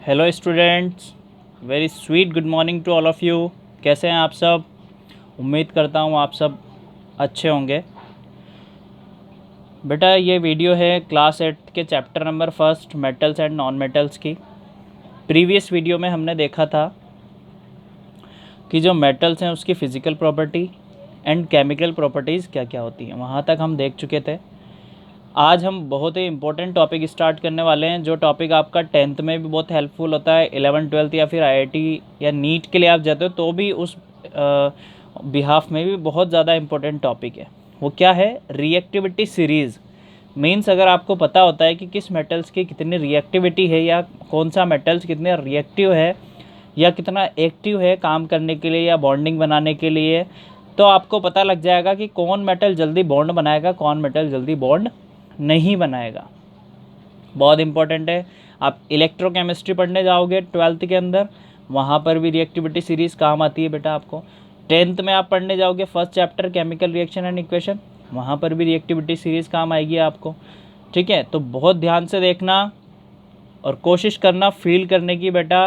Hello students, very sweet good morning to all of you. कैसे हैं आप सब? उम्मीद करता हूँ आप सब अच्छे होंगे। बेटा, ये वीडियो है क्लास 8 के chapter number first metals and non metals की। प्रीवियस वीडियो में हमने देखा था कि जो मेटल्स हैं उसकी physical property and chemical properties क्या क्या होती हैं, वहाँ तक हम देख चुके थे। आज हम बहुत ही इंपॉर्टेंट टॉपिक स्टार्ट करने वाले हैं, जो टॉपिक आपका 10th में भी बहुत हेल्पफुल होता है, 11th-12th या फिर आईआईटी या नीट के लिए आप जाते हो तो भी उस बिहाफ में भी बहुत ज़्यादा इंपॉर्टेंट टॉपिक है। वो क्या है? Reactivity series. मीन्स अगर आपको पता होता है कि किस मेटल्स की कितनी रिएक्टिविटी है या कौन सा मेटल्स कितने रिएक्टिव है या कितना एक्टिव है काम करने के लिए या बॉन्डिंग बनाने के लिए, तो आपको पता लग जाएगा कि कौन मेटल जल्दी बॉन्ड बनाएगा, कौन मेटल जल्दी बॉन्ड नहीं बनाएगा। बहुत इंपॉर्टेंट है। आप इलेक्ट्रोकेमिस्ट्री पढ़ने जाओगे 12th के अंदर, वहाँ पर भी रिएक्टिविटी सीरीज़ काम आती है बेटा आपको। 10th में आप पढ़ने जाओगे first chapter chemical reaction and equation, वहाँ पर भी रिएक्टिविटी सीरीज़ काम आएगी आपको। ठीक है, तो बहुत ध्यान से देखना और कोशिश करना फील करने की बेटा।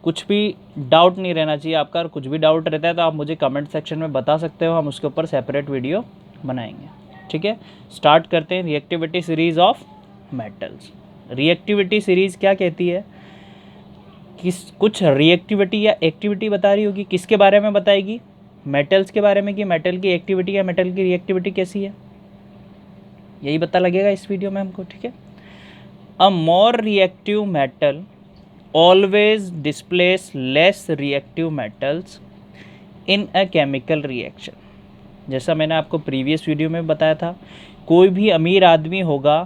कुछ भी डाउट नहीं रहना चाहिए आपका, और कुछ भी डाउट रहता है तो आप मुझे कमेंट सेक्शन में बता सकते हो, हम उसके ऊपर सेपरेट वीडियो बनाएंगे। ठीक है, स्टार्ट करते हैं reactivity series of metals. Reactivity series क्या कहती है? कुछ रिएक्टिविटी या एक्टिविटी बता रही होगी, किसके बारे में बताएगी? मेटल्स के बारे में, कि मेटल की एक्टिविटी या मेटल की रिएक्टिविटी कैसी है, यही पता लगेगा इस वीडियो में हमको। ठीक है, a more reactive metal always displace less reactive metals in a chemical reaction. जैसा मैंने आपको प्रीवियस वीडियो में बताया था, कोई भी अमीर आदमी होगा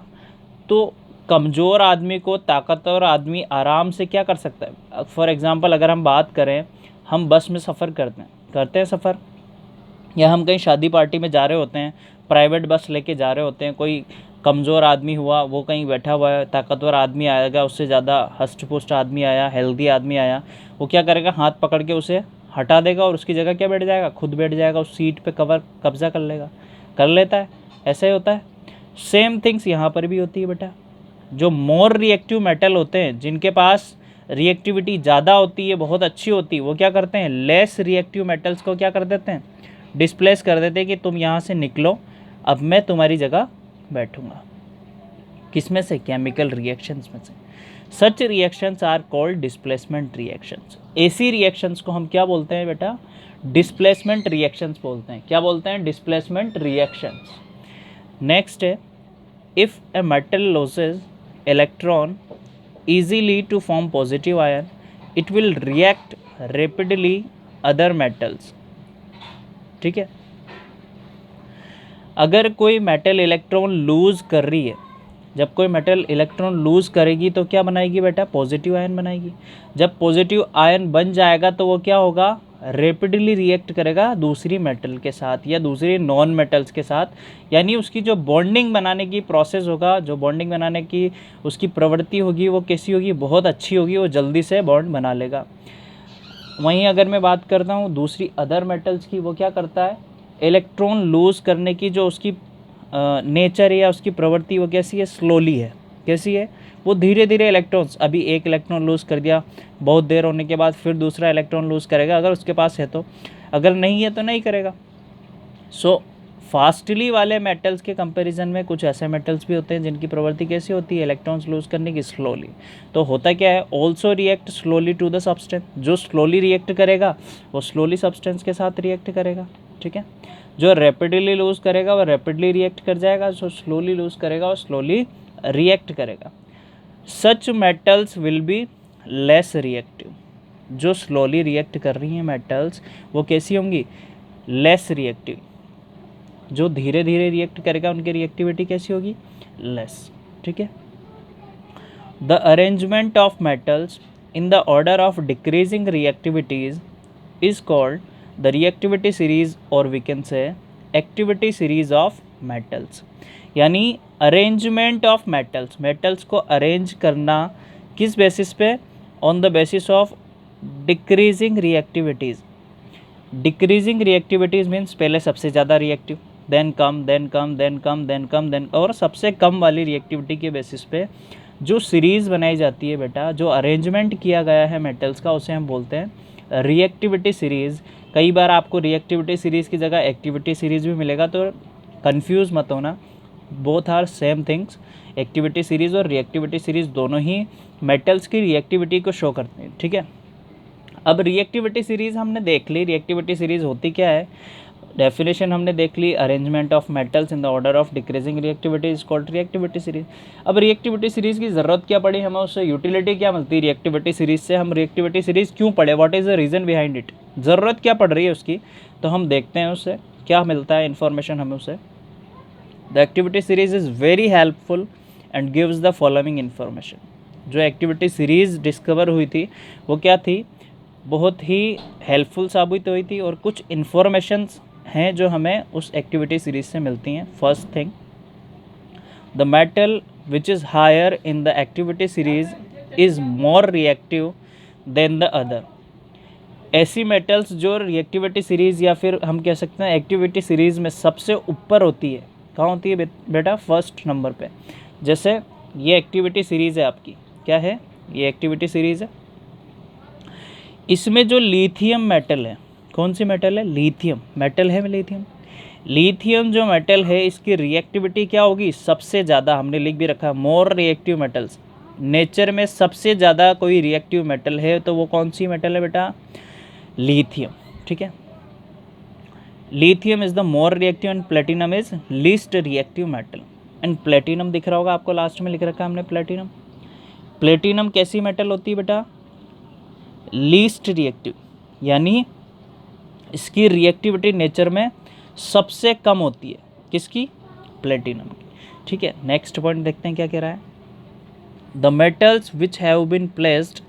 तो कमज़ोर आदमी को ताकतवर आदमी आराम से क्या कर सकता है। फॉर एग्ज़ाम्पल अगर हम बात करें, हम बस में सफ़र करते हैं सफ़र, या हम कहीं शादी पार्टी में जा रहे होते हैं, प्राइवेट बस लेके जा रहे होते हैं, कोई कमज़ोर आदमी हुआ, वो कहीं बैठा हुआ है, ताकतवर आदमी आएगा, उससे ज़्यादा हष्ट पुष्ट आदमी आया, हेल्दी आदमी आया, वो क्या करेगा? हाथ पकड़ के उसे हटा देगा और उसकी जगह क्या बैठ जाएगा? खुद बैठ जाएगा, उस सीट पे कब्ज़ा कर लेगा, कर लेता है। ऐसा ही होता है। सेम थिंग्स यहाँ पर भी होती है बेटा। जो मोर रिएक्टिव मेटल होते हैं, जिनके पास रिएक्टिविटी ज़्यादा होती है, बहुत अच्छी होती है, वो क्या करते हैं? लेस रिएक्टिव मेटल्स को क्या कर देते हैं? डिस्प्लेस कर देते हैं कि तुम यहाँ से निकलो, अब मैं तुम्हारी जगह बैठूंगा। किस में से? केमिकल रिएक्शंस में से। Such reactions are called displacement reactions. ऐसी रिएक्शंस को हम क्या बोलते हैं बेटा? डिस्प्लेसमेंट रिएक्शंस बोलते हैं। क्या बोलते हैं? Displacement reactions. नेक्स्ट है, if a metal losses electron easily to form positive ion, it will react rapidly other metals। ठीक है, अगर कोई मेटल इलेक्ट्रॉन लूज़ कर रही है, जब कोई मेटल इलेक्ट्रॉन लूज़ करेगी तो क्या बनाएगी बेटा? पॉजिटिव आयन बनाएगी। जब पॉजिटिव आयन बन जाएगा तो वो क्या होगा? रैपिडली रिएक्ट करेगा दूसरी मेटल के साथ या दूसरी नॉन मेटल्स के साथ, यानी उसकी जो बॉन्डिंग बनाने की प्रोसेस होगा, जो बॉन्डिंग बनाने की उसकी प्रवृत्ति होगी, वो कैसी होगी? बहुत अच्छी होगी, वो जल्दी से बॉन्ड बना लेगा। वहीं अगर मैं बात करता हूँ दूसरी अदर मेटल्स की, वो क्या करता है? इलेक्ट्रॉन लूज़ करने की जो उसकी नेचर या उसकी प्रवृत्ति, वो कैसी है? स्लोली है। कैसी है? वो धीरे धीरे इलेक्ट्रॉन्स, अभी एक इलेक्ट्रॉन लूज़ कर दिया, बहुत देर होने के बाद फिर दूसरा इलेक्ट्रॉन लूज़ करेगा, अगर उसके पास है तो, अगर नहीं है तो नहीं करेगा। सो फास्टली वाले मेटल्स के कंपैरिजन में कुछ ऐसे मेटल्स भी होते हैं जिनकी प्रवृत्ति कैसी होती है? इलेक्ट्रॉन्स लूज़ करने की स्लोली। तो होता क्या है? Also react slowly to the substance. जो स्लोली रिएक्ट करेगा वो स्लोली सब्सटेंस के साथ रिएक्ट करेगा। ठीक है, जो रैपिडली लूज़ करेगा वो रैपिडली रिएक्ट कर जाएगा, जो स्लोली लूज़ करेगा वो स्लोली रिएक्ट करेगा। Such metals will be less reactive. जो स्लोली रिएक्ट कर रही हैं मेटल्स, वो कैसी होंगी? Less reactive. जो धीरे धीरे रिएक्ट करेगा उनकी रिएक्टिविटी कैसी होगी? लेस। ठीक है, the arrangement of metals in the order of decreasing reactivities is called the reactivity series, और we can say activity series of metals. यानी अरेंजमेंट ऑफ मेटल्स, मेटल्स को अरेंज करना किस बेसिस पे? On the basis of decreasing reactivities. Decreasing reactivities means पहले सबसे ज़्यादा reactive, then कम, देन कम, देन कम, देन कम, देन, और सबसे कम वाली रिएक्टिविटी के बेसिस पे जो सीरीज़ बनाई जाती है बेटा, जो अरेंजमेंट किया गया है मेटल्स का, उसे हम बोलते हैं रिएक्टिविटी सीरीज़। कई बार आपको रिएक्टिविटी सीरीज़ की जगह एक्टिविटी सीरीज़ भी मिलेगा, तो कंफ्यूज मत होना, both are same things. Activity series और रिएक्टिविटी सीरीज़ दोनों ही मेटल्स की रिएक्टिविटी को शो करते हैं, ठीक है। अब रिएक्टिविटी सीरीज़ हमने देख ली, रिएक्टिविटी सीरीज़ होती क्या है, डेफिनेशन हमने देख ली, arrangement of metals in the order of decreasing reactivity is called reactivity series. अब रिएक्टिविटी सीरीज़ की ज़रूरत क्या पड़ी हमें, उससे यूटिलिटी क्या मिलती है रिएक्टिविटी सीरीज़ से, हम रिएक्टिविटी सीरीज़ क्यों पढ़े, what is the reason behind it, ज़रूरत क्या पड़ रही है उसकी, तो हम देखते हैं उससे क्या मिलता है इन्फॉर्मेशन हमें उससे। The activity series is very helpful and gives the following information. जो एक्टिविटी सीरीज़ डिस्कवर हुई थी वो क्या थी, बहुत ही हेल्पफुल साबित हुई थी, और कुछ इन्फॉर्मेशंस हैं जो हमें उस एक्टिविटी सीरीज़ से मिलती हैं। First thing, the metal which is higher in the activity series is more reactive than the other. ऐसी मेटल्स जो रिएक्टिविटी सीरीज़ या फिर हम कह सकते हैं एक्टिविटी सीरीज़ में सबसे ऊपर होती है, कहाँ होती है बेटा, फर्स्ट नंबर पे। जैसे ये एक्टिविटी सीरीज़ है आपकी, क्या है ये एक्टिविटी सीरीज़ है, इसमें जो लिथियम मेटल है, कौन सी मेटल है, लिथियम मेटल है, लिथियम। लिथियम जो मेटल है इसकी रिएक्टिविटी क्या होगी, सबसे ज़्यादा, हमने लिख भी रखा मोर रिएक्टिव मेटल्स। नेचर में सबसे ज़्यादा कोई रिएक्टिव मेटल है तो वो कौन सी मेटल है बेटा, लिथियम, ठीक है। Lithium is the more reactive and platinum is least reactive metal. And platinum दिख रहा होगा आपको, लास्ट में लिख रखा है हमने प्लेटिनम। प्लेटिनम कैसी मेटल होती है बेटा, लीस्ट रिएक्टिव, यानी इसकी रिएक्टिविटी नेचर में सबसे कम होती है, किसकी, प्लेटिनम की, ठीक है। नेक्स्ट पॉइंट देखते हैं क्या कह रहा है, the metals which have been placed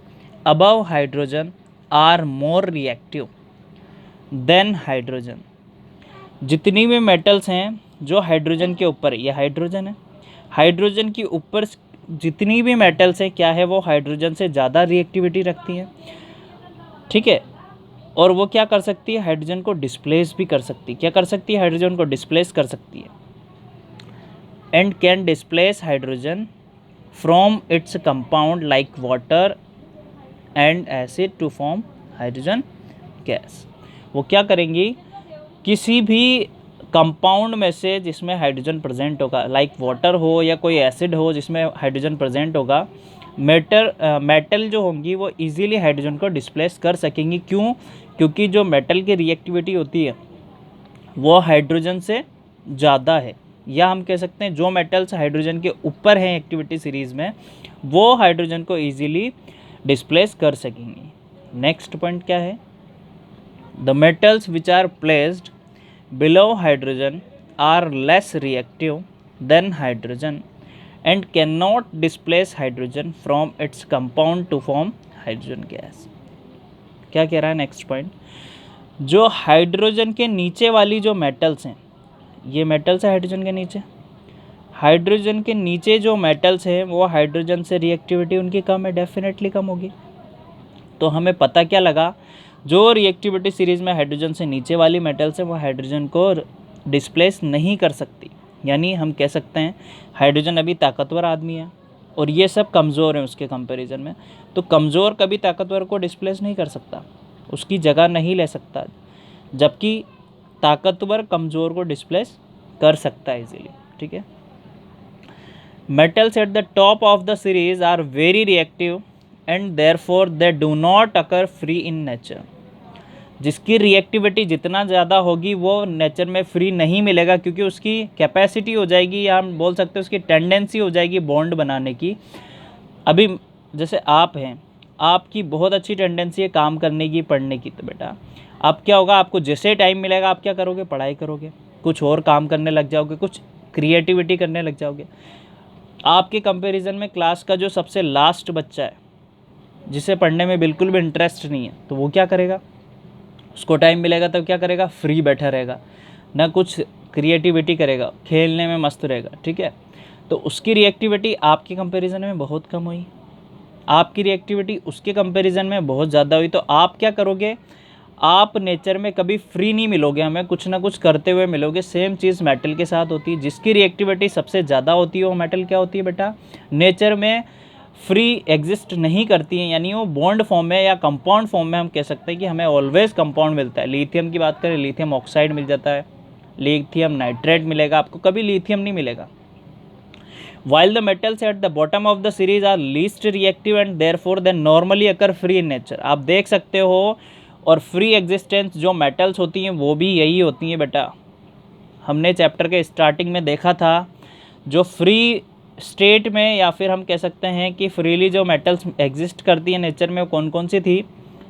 above hydrogen are more reactive than hydrogen. जितनी भी मेटल्स हैं जो हाइड्रोजन के ऊपर है, ये हाइड्रोजन है, हाइड्रोजन के ऊपर जितनी भी मेटल्स हैं क्या है, वो हाइड्रोजन से ज़्यादा रिएक्टिविटी रखती हैं, ठीक है। और वो क्या कर सकती है, हाइड्रोजन को डिस्प्लेस भी कर सकती है, क्या कर सकती है, हाइड्रोजन को डिस्प्लेस कर सकती है। And can displace hydrogen from its compound like water and acid to form hydrogen gas. वो क्या करेंगी, किसी भी कंपाउंड में से जिसमें हाइड्रोजन प्रेजेंट होगा, लाइक वाटर हो या कोई एसिड हो जिसमें हाइड्रोजन प्रेजेंट होगा, मेटल जो होंगी वो इजीली हाइड्रोजन को डिस्प्लेस कर सकेंगी। क्यों, क्योंकि जो मेटल की रिएक्टिविटी होती है वो हाइड्रोजन से ज़्यादा है, या हम कह सकते हैं जो मेटल्स हाइड्रोजन के ऊपर हैं एक्टिविटी सीरीज़ में वो हाइड्रोजन को इजीली डिस्प्लेस कर सकेंगी। नेक्स्ट पॉइंट क्या है, the metals which are placed below hydrogen are less reactive than hydrogen and cannot displace hydrogen from its compound to form hydrogen gas। क्या कह रहा है नेक्स्ट पॉइंट, जो हाइड्रोजन के नीचे वाली जो मेटल्स हैं, ये मेटल्स है हाइड्रोजन के नीचे, हाइड्रोजन के नीचे जो मेटल्स हैं वो हाइड्रोजन से रिएक्टिविटी उनकी कम है, डेफिनेटली कम होगी। तो हमें पता क्या लगा, जो रिएक्टिविटी सीरीज़ में हाइड्रोजन से नीचे वाली मेटल्स है वो हाइड्रोजन को डिस्प्लेस नहीं कर सकती, यानी हम कह सकते हैं हाइड्रोजन अभी ताकतवर आदमी है और ये सब कमज़ोर हैं उसके कंपैरिजन में, तो कमज़ोर कभी ताकतवर को डिस्प्लेस नहीं कर सकता, उसकी जगह नहीं ले सकता, जबकि ताकतवर कमज़ोर को डिस्प्लेस कर सकता है इजीली, ठीक है। Metals at the top of the series are very reactive and therefore they do not occur free in nature. जिसकी रिएक्टिविटी जितना ज़्यादा होगी वो नेचर में फ्री नहीं मिलेगा, क्योंकि उसकी कैपेसिटी हो जाएगी, या हम बोल सकते हैं उसकी टेंडेंसी हो जाएगी बॉन्ड बनाने की। अभी जैसे आप हैं, आपकी बहुत अच्छी टेंडेंसी है काम करने की, पढ़ने की, तो बेटा आप क्या होगा, आपको जैसे टाइम मिलेगा आप क्या करोगे, पढ़ाई करोगे, कुछ और काम करने लग जाओगे, कुछ क्रिएटिविटी करने लग जाओगे। आपके कंपैरिजन में क्लास का जो सबसे लास्ट बच्चा है जिसे पढ़ने में बिल्कुल भी इंटरेस्ट नहीं है, तो वो क्या करेगा, उसको टाइम मिलेगा तो क्या करेगा, फ्री बैठा रहेगा, ना कुछ क्रिएटिविटी करेगा, खेलने में मस्त रहेगा, ठीक है। तो उसकी रिएक्टिविटी आपके कंपैरिजन में बहुत कम हुई, आपकी रिएक्टिविटी उसके कंपैरिजन में बहुत ज़्यादा हुई, तो आप क्या करोगे, आप नेचर में कभी फ्री नहीं मिलोगे, हमें कुछ ना कुछ करते हुए मिलोगे। सेम चीज़ मेटल के साथ होती है, जिसकी रिएक्टिविटी सबसे ज़्यादा होती है वो मेटल क्या होती है बेटा, नेचर में फ्री एग्जिस्ट नहीं करती हैं, यानी वो बॉन्ड फॉर्म में या कंपाउंड फॉर्म में हम कह सकते हैं कि हमें ऑलवेज कंपाउंड मिलता है। लिथियम की बात करें, लिथियम ऑक्साइड मिल जाता है, लिथियम नाइट्रेट मिलेगा आपको, कभी लिथियम नहीं मिलेगा। While the metals at the bottom of the series are least reactive and therefore they normally occur free in nature। आप देख सकते हो, और फ्री एग्जिस्टेंस जो मेटल्स होती हैं वो भी यही होती हैं बेटा। हमने चैप्टर के स्टार्टिंग में देखा था, जो फ्री स्टेट में या फिर हम कह सकते हैं कि फ्रीली जो मेटल्स एग्जिस्ट करती हैं नेचर में, वो कौन कौन सी थी?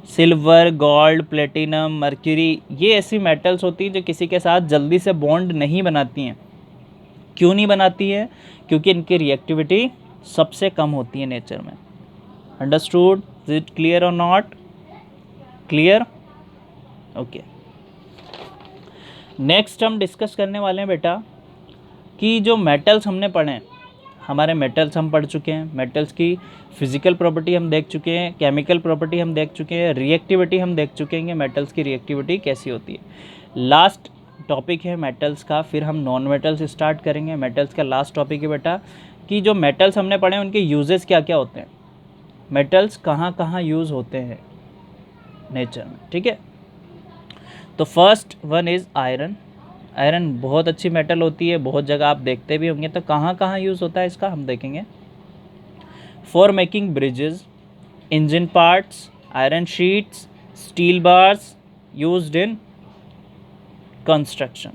Silver, gold, platinum, mercury. ये ऐसी मेटल्स होती हैं जो किसी के साथ जल्दी से बॉन्ड नहीं बनाती हैं। क्यों नहीं बनाती है? क्योंकि इनकी रिएक्टिविटी सबसे कम होती है नेचर में। अंडरस्टूड? इज इट क्लियर और नॉट क्लियर? ओके, नेक्स्ट हम डिस्कस करने वाले हैं बेटा कि जो मेटल्स हमने पढ़े हैं, हमारे मेटल्स हम पढ़ चुके हैं, मेटल्स की फिजिकल प्रॉपर्टी हम देख चुके हैं, केमिकल प्रॉपर्टी हम देख चुके हैं, रिएक्टिविटी हम देख चुके हैं, मेटल्स की रिएक्टिविटी कैसी होती है। लास्ट टॉपिक है मेटल्स का, फिर हम नॉन मेटल्स स्टार्ट करेंगे। मेटल्स का लास्ट टॉपिक है बेटा कि जो मेटल्स हमने पढ़े हैं उनके यूजेस क्या क्या होते हैं, मेटल्स कहाँ कहाँ यूज़ होते हैं नेचर में, ठीक है। तो first one is iron. Iron बहुत अच्छी मेटल होती है, बहुत जगह आप देखते भी होंगे। तो कहाँ कहाँ यूज़ होता है इसका हम देखेंगे। For making bridges, engine parts, iron sheets, steel bars, used in construction.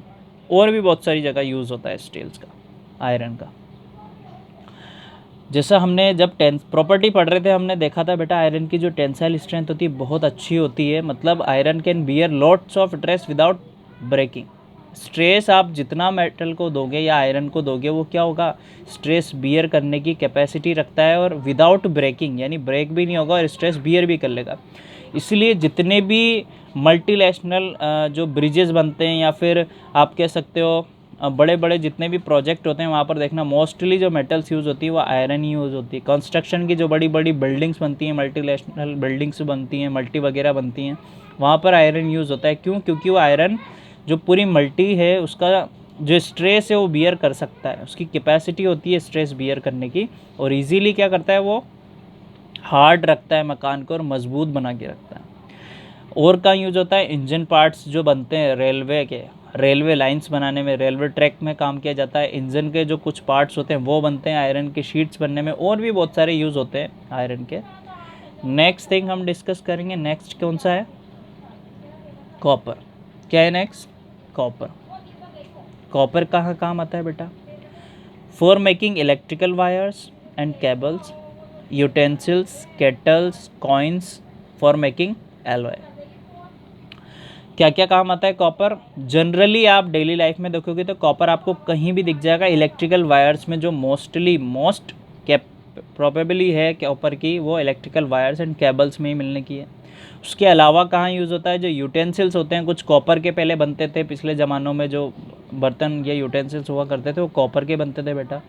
और भी बहुत सारी जगह यूज़ होता है स्टील्स का, आयरन का। जैसा हमने जब प्रॉपर्टी पढ़ रहे थे, हमने देखा था बेटा आयरन की जो टेंसाइल स्ट्रेंथ होती है बहुत अच्छी होती है। मतलब iron can bear lots of stress without breaking. Stress आप जितना मेटल को दोगे या आयरन को दोगे, वो क्या होगा, स्ट्रेस बियर करने की कैपेसिटी रखता है, और विदाउट ब्रेकिंग, यानी ब्रेक भी नहीं होगा और स्ट्रेस बियर भी कर लेगा। इसलिए जितने भी मल्टीनेशनल जो ब्रिजेस बनते हैं, या फिर आप कह सकते हो बड़े बड़े जितने भी प्रोजेक्ट होते हैं, वहाँ पर देखना मोस्टली जो मेटल्स यूज़ होती है वो आयरन ही यूज़ होती है। कंस्ट्रक्शन की जो बड़ी बड़ी बिल्डिंग्स बनती हैं, मल्टीनेशनल बिल्डिंग्स बनती हैं, मल्टी वगैरह बनती हैं, वहाँ पर आयरन यूज़ होता है। क्यों? क्योंकि वो आयरन जो पूरी मल्टी है, उसका जो स्ट्रेस है वो बियर कर सकता है, उसकी कैपेसिटी होती है स्ट्रेस बियर करने की, और ईजीली क्या करता है, वो हार्ड रखता है मकान को और मजबूत बना के रखता है। और कहाँ यूज होता है? इंजन पार्ट्स जो बनते हैं रेलवे के, रेलवे लाइंस बनाने में, रेलवे ट्रैक में काम किया जाता है। इंजन के जो कुछ पार्ट्स होते हैं वो बनते हैं आयरन के शीट्स बनने में, और भी बहुत सारे यूज़ होते हैं आयरन के। नेक्स्ट थिंग हम डिस्कस करेंगे, नेक्स्ट कौन सा है? कॉपर। क्या है नेक्स्ट? कॉपर। कॉपर कहाँ काम आता है बेटा? For making electrical wires and cables, utensils, kettles, coins, for making alloy. क्या क्या काम आता है कॉपर? जनरली आप डेली लाइफ में देखोगे तो कॉपर आपको कहीं भी दिख जाएगा इलेक्ट्रिकल वायर्स में, जो मोस्ट प्रोबेबली है कॉपर की, वो इलेक्ट्रिकल वायर्स एंड केबल्स में ही मिलने की है। उसके अलावा कहाँ यूज़ होता है? जो यूटेंसिल्स होते हैं, कुछ कॉपर के पहले बनते थे, पिछले ज़मानों में जो बर्तन या यूटेंसिल्स हुआ करते थे वो कॉपर के बनते थे बेटा।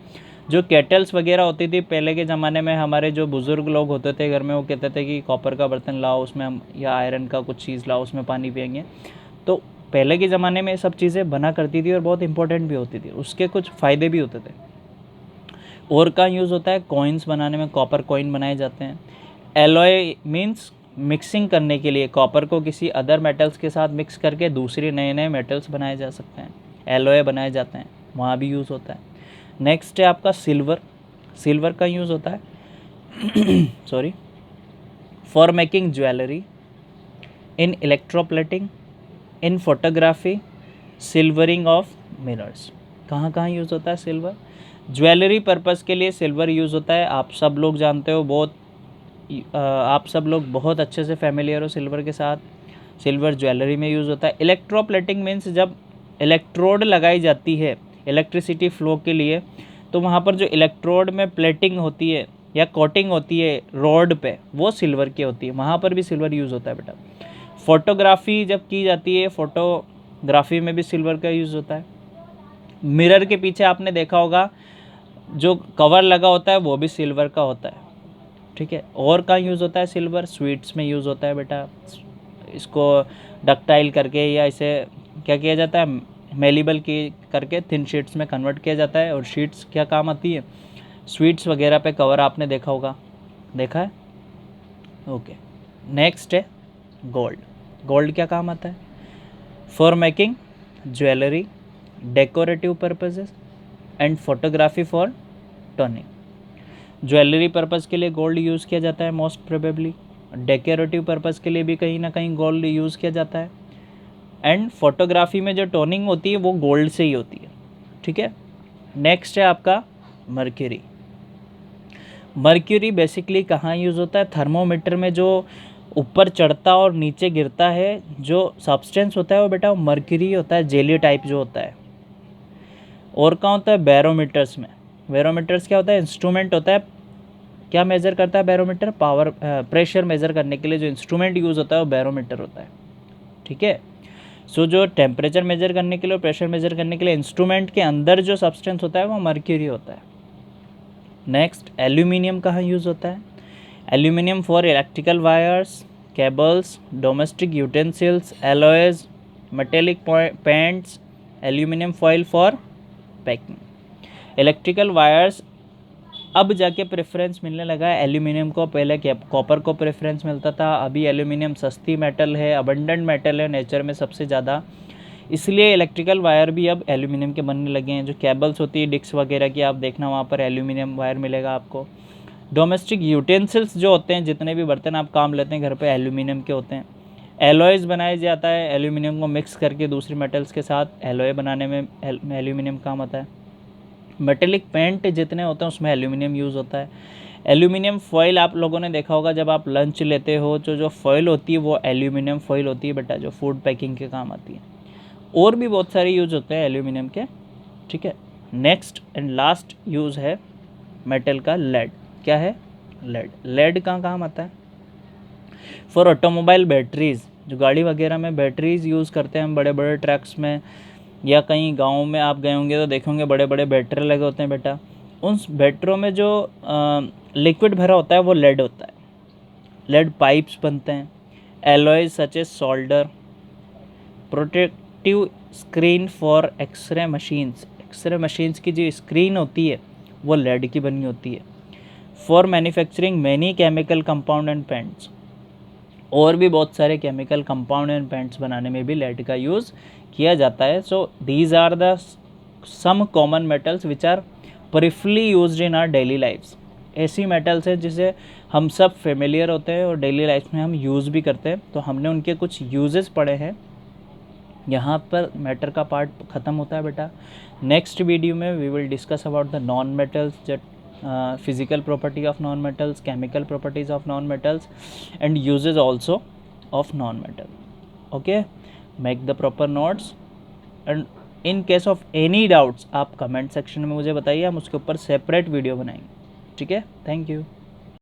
जो केटल्स वगैरह होती थी पहले के ज़माने में, हमारे जो बुज़ुर्ग लोग होते थे घर में, वो कहते थे कि कॉपर का बर्तन लाओ, उसमें हम, या आयरन का कुछ चीज़ लाओ, उसमें पानी पियेंगे। तो पहले के ज़माने में सब चीज़ें बना करती थी और बहुत इंपॉर्टेंट भी होती थी, उसके कुछ फ़ायदे भी होते थे। और का यूज़ होता है कॉइन्स बनाने में, कॉपर कॉइन बनाए जाते हैं। एलॉय मीन्स मिक्सिंग करने के लिए, कॉपर को किसी अदर मेटल्स के साथ मिक्स करके दूसरे नए नए मेटल्स बनाए जा सकते हैं, एलॉय बनाए जाते हैं, वहाँ भी यूज़ होता है। नेक्स्ट है आपका सिल्वर। सिल्वर का यूज़ होता है sorry, for making jewellery, in electroplating, in photography, silvering of mirrors. कहाँ कहाँ यूज़ होता है सिल्वर? ज्वेलरी पर्पज़ के लिए सिल्वर यूज़ होता है। आप सब लोग जानते हो, आप सब लोग बहुत अच्छे से फैमिलियर हो सिल्वर के साथ। सिल्वर ज्वेलरी में यूज़ होता है। इलेक्ट्रोप्लेटिंग मीन्स जब इलेक्ट्रोड लगाई जाती है इलेक्ट्रिसिटी फ्लो के लिए, तो वहाँ पर जो इलेक्ट्रोड में प्लेटिंग होती है या कोटिंग होती है रोड पे, वो सिल्वर की होती है, वहाँ पर भी सिल्वर यूज़ होता है बेटा। फोटोग्राफी जब की जाती है, फोटोग्राफी में भी सिल्वर का यूज़ होता है। मिरर के पीछे आपने देखा होगा जो कवर लगा होता है वो भी सिल्वर का होता है, ठीक है। और कहाँ यूज़ होता है सिल्वर? स्वीट्स में यूज़ होता है बेटा। इसको डक्टाइल करके या इसे क्या किया जाता है, मेलेबल की करके थिन शीट्स में कन्वर्ट किया जाता है। और शीट्स क्या काम आती है? स्वीट्स वगैरह पे कवर आपने देखा होगा, देखा है? ओके। नेक्स्ट है गोल्ड। गोल्ड क्या काम आता है? For making jewellery, decorative purposes and photography for turning. Jewellery purpose के लिए गोल्ड यूज़ किया जाता है मोस्ट प्रोबेबली, डेकोरेटिव पर्पज़ के लिए भी कहीं ना कहीं गोल्ड यूज़ किया जाता है, एंड फोटोग्राफी में जो टोनिंग होती है वो गोल्ड से ही होती है। ठीक है। नेक्स्ट है आपका मर्क्यूरी। मर्क्यूरी बेसिकली कहाँ यूज़ होता है? थर्मोमीटर में जो ऊपर चढ़ता और नीचे गिरता है जो सब्सटेंस होता है वो बेटा मर्क्यूरी होता है, जेली टाइप जो होता है। और कहाँ होता है? बैरोमीटर्स में। बैरोमीटर्स क्या होता है? इंस्ट्रूमेंट होता है। क्या मेज़र करता है बैरोमीटर? पावर प्रेशर मेज़र करने के लिए जो इंस्ट्रूमेंट यूज़ होता है वो बैरोमीटर होता है। ठीक है। सो जो टेम्परेचर मेज़र करने के लिए और प्रेशर मेज़र करने के लिए इंस्ट्रूमेंट के अंदर जो सब्सटेंस होता है वो मर्क्यूरी होता है। नेक्स्ट, एल्यूमिनियम कहाँ यूज़ होता है? Aluminium for electrical wires, cables, domestic utensils, alloys, metallic paints, aluminium foil for packing. Electrical wires अब जाके प्रेफरेंस मिलने लगा है एल्यूमिनियम को, पहले कॉपर को प्रेफरेंस मिलता था। अभी एल्यूमिनियम सस्ती मेटल है, अबंडेंट मेटल है नेचर में सबसे ज़्यादा, इसलिए इलेक्ट्रिकल वायर भी अब एल्यूमिनियम के बनने लगे हैं। जो केबल्स होती है डिस्क वगैरह की, आप देखना वहाँ पर एल्यूमिनियम वायर मिलेगा आपको। डोमेस्टिक यूटेंसिल्स जो होते हैं, जितने भी बर्तन आप काम लेते हैं घर पे, एल्यूमिनियम के होते हैं। एलॉयज़ बनाया जाता है एल्यूमिनियम को मिक्स करके दूसरी मेटल्स के साथ, एलॉय बनाने में एल्यूमिनियम काम आता है। मेटेलिक पेंट जितने होते हैं उसमें एल्यूमिनियम यूज़ होता है। एल्यूमिनियम फॉइल आप लोगों ने देखा होगा, जब आप लंच लेते हो तो जो फॉइल होती है वो एल्यूमिनियम फॉइल होती है बेटा, जो फूड पैकिंग के काम आती है। और भी बहुत सारे यूज़ होते हैं एल्यूमिनियम के। ठीक है। नेक्स्ट एंड लास्ट यूज़ है मेटल का लेड। क्या है? लेड। लेड का काम आता है फॉर ऑटोमोबाइल बैटरीज़। जो गाड़ी वगैरह में बैटरीज़ यूज़ करते हैं हम, बड़े बड़े ट्रक्स में या कहीं गाँव में आप गए होंगे तो देखेंगे बड़े बड़े बैटरी लगे होते हैं बेटा। उन बैटरों में जो लिक्विड भरा होता है वो लेड होता है। लेड पाइप्स बनते हैं। Alloys such as solder, protective screen for X-ray machines. X-ray machines की जो स्क्रीन होती है वो लेड की बनी होती है। For manufacturing many chemical compound and paints. और भी बहुत सारे केमिकल कंपाउंड एंड पेंट्स बनाने में भी लेड का यूज़ किया जाता है। So these are the some common metals which are purely used in our daily lives. ऐसी मेटल्स हैं जिसे हम सब फेमिलियर होते हैं और डेली लाइफ में हम यूज़ भी करते हैं। तो हमने उनके कुछ यूजेस पढ़े हैं। यहाँ पर मैटर का पार्ट ख़त्म होता है बेटा। नेक्स्ट वीडियो में we will discuss about the non metals, that physical property of non-metals, chemical properties of non-metals and uses also of non-metal. Okay, make the proper notes and in case of any doubts आप comment section में मुझे बताइए, हम उसके ऊपर separate video बनाएंगे। ठीक है, थैंक यू।